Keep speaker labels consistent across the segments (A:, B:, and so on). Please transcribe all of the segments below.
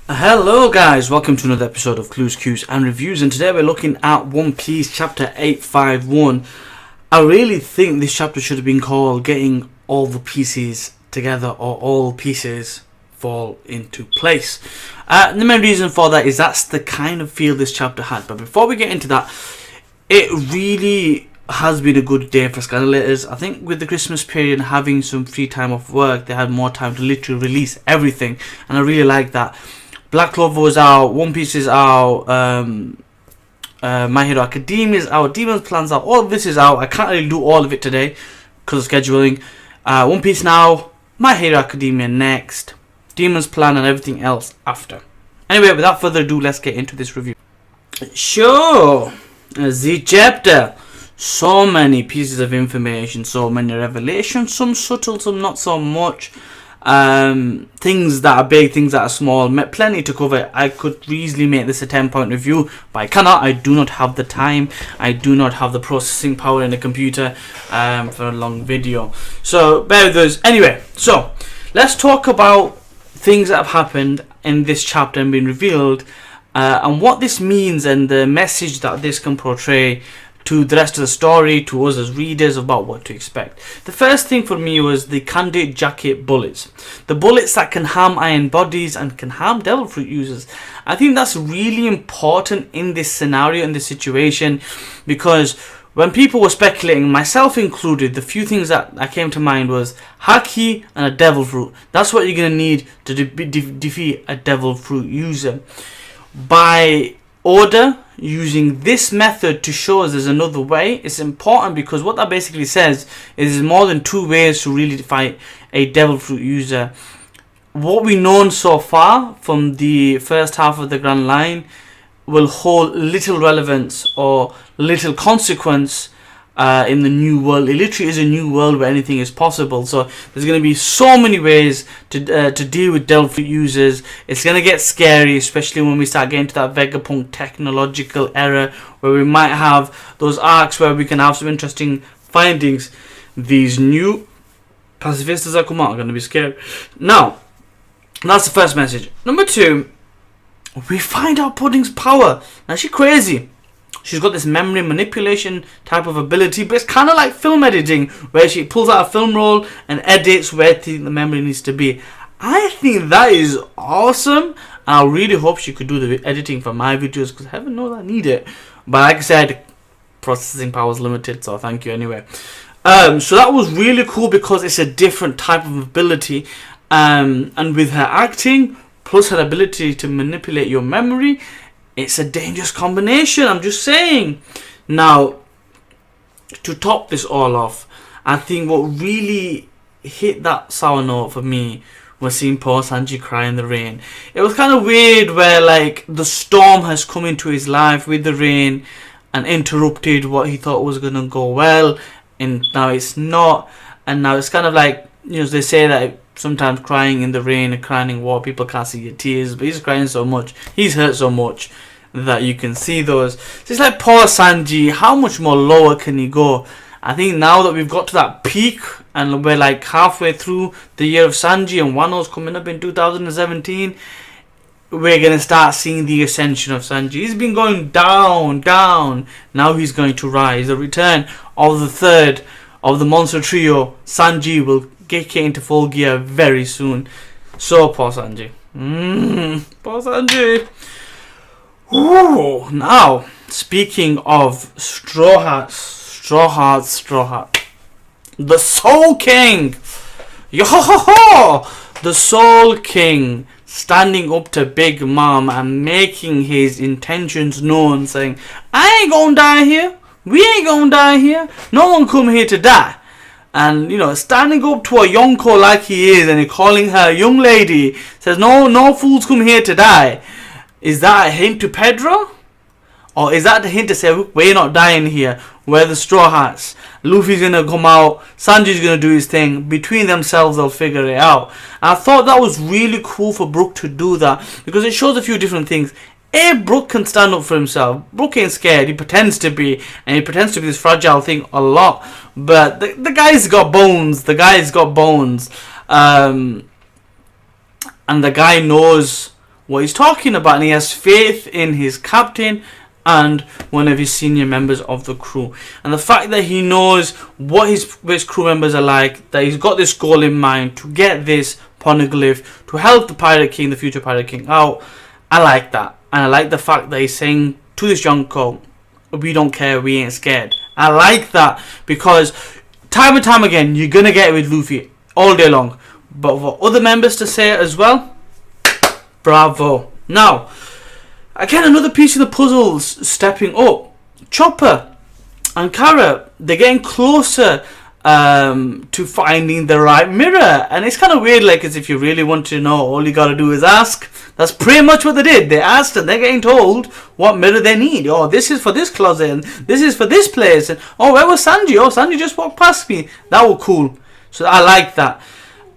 A: Hello guys, welcome to another episode of Clues, Cues and Reviews, and today we're looking at One Piece chapter 851. I really think this chapter should have been called Getting All the Pieces Together, or All Pieces Fall Into Place. The main reason for that is that's the kind of feel this chapter had. But before we get into that, it really has been a good day for scanlators. I think with the Christmas period and having some free time off work, they had more time to literally release everything, and I really like that. Black Clover was out, One Piece is out, My Hero Academia is out, Demon's Plan's out, all of this is out. I can't really do all of it today because of scheduling. One Piece now, My Hero Academia next, Demon's Plan and everything else after. Anyway, without further ado, let's get into this review. Sure, the chapter. So many pieces of information, so many revelations, some subtle, some not so much. Things that are big, things that are small, plenty to cover. I could easily make this a 10-point review, but I cannot. I do not have the time. I do not have the processing power in the computer for a long video. So bear with us. Anyway, so let's talk about things that have happened in this chapter and been revealed, and what this means and the message that this can portray to the rest of the story, to us as readers, about what to expect. The first thing for me was the Candid Jacket bullets. The bullets that can harm iron bodies and can harm devil fruit users. I think that's really important in this scenario, in this situation, because when people were speculating, myself included, the few things that came to mind was Haki and a devil fruit. That's what you're going to need to defeat a devil fruit user. By order, using this method to show us there's another way, it's important, because what that basically says is there's more than two ways to really fight a devil fruit user. What we've known so far from the first half of the Grand Line will hold little relevance or little consequence in the new world. It literally is a new world where anything is possible. So there's going to be so many ways to deal with devil fruit users. It's going to get scary, especially when we start getting to that Vegapunk technological era, where we might have those arcs where we can have some interesting findings. These new pacifistas that come out are going to be scary. Now, that's the first message. Number two, we find out Pudding's power. Now, she's crazy. She's got this memory manipulation type of ability, but it's kind of like film editing, where she pulls out a film roll and edits where the memory needs to be. I think that is awesome, and I really hope she could do the editing for my videos, because heaven knows I need it. But like I said, processing power is limited, so thank you anyway. So that was really cool, because it's a different type of ability, and with her acting plus her ability to manipulate your memory, it's a dangerous combination, I'm just saying. Now, to top this all off, I think what really hit that sour note for me was seeing poor Sanji cry in the rain. It was kind of weird, where like the storm has come into his life with the rain and interrupted what he thought was going to go well, and now it's not. And now it's kind of like, you know, they say that sometimes crying in the rain and crying in water, people can't see your tears, but he's crying so much, he's hurt so much that you can see those. So it's like, poor Sanji, how much more lower can he go? I think now that we've got to that peak and we're like halfway through the year of Sanji and Wano's coming up in 2017, we're going to start seeing the ascension of Sanji. He's been going down, down. Now he's going to rise. The return of the third of the monster trio, Sanji, will get into full gear very soon. So poor Sanji. Poor Sanji. Ooh, now, speaking of Straw Hats, the Soul King. Yo-ho-ho-ho! The Soul King standing up to Big Mom and making his intentions known, saying, I ain't gonna die here. We ain't gonna die here. No one come here to die. And, you know, standing up to a Yonko like he is, and he calling her young lady, says, no fools come here to die. Is that a hint to Pedro? Or is that the hint to say, we're not dying here, we're the Straw Hats. Luffy's gonna come out, Sanji's gonna do his thing, between themselves they'll figure it out. And I thought that was really cool for Brook to do that, because it shows a few different things. Brook can stand up for himself. Brook ain't scared. He pretends to be, and he pretends to be this fragile thing a lot. But the guy's got bones. And the guy knows what he's talking about, and he has faith in his captain and one of his senior members of the crew. And the fact that he knows what his crew members are like, that he's got this goal in mind to get this poneglyph to help the Pirate King, the future Pirate King, out. I like that. And I like the fact that he's saying to this Yonko, we don't care, we ain't scared. I like that, because time and time again, you're going to get it with Luffy all day long. But for other members to say it as well, bravo. Now, again, another piece of the puzzle's stepping up. Chopper and Kara, they're getting closer to finding the right mirror. And it's kind of weird, like, as if you really want to know, all you got to do is ask. That's pretty much what they did. They asked and they're getting told what mirror they need. Oh, this is for this closet, and this is for this place. And oh, where was Sanji? Oh, Sanji just walked past me. That was cool. So I like that.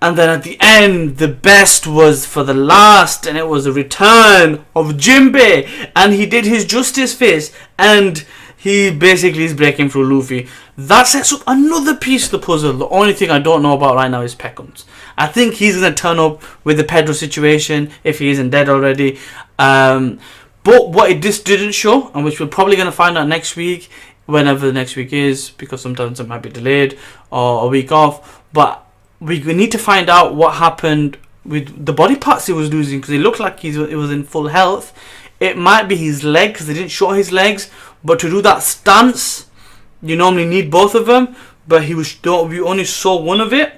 A: And then at the end, the best was for the last, and it was the return of Jimbei. And he did his justice face, and he basically is breaking through Luffy. That sets up another piece of the puzzle. The only thing I don't know about right now is Peckums. I think he's going to turn up with the Pedro situation if he isn't dead already. But what it just didn't show, and which we're probably going to find out next week, whenever the next week is, because sometimes it might be delayed or a week off. But we need to find out what happened with the body parts he was losing, because it looked like it was in full health. It might be his leg, because they didn't show his legs. But to do that stance, you normally need both of them. But we only saw one of it.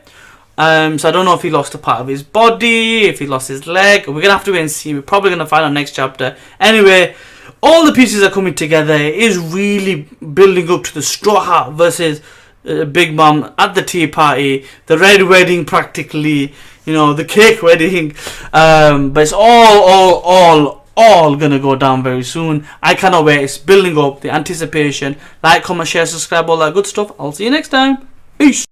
A: So I don't know if he lost a part of his body, if he lost his leg. We're going to have to wait and see. We're probably going to find out next chapter. Anyway, all the pieces are coming together. It is really building up to the Straw Hat versus Big Mom at the tea party. The red wedding practically. You know, the cake wedding. But it's all going to go down very soon. I cannot wait. It's building up. The anticipation. Like, comment, share, subscribe, all that good stuff. I'll see you next time. Peace.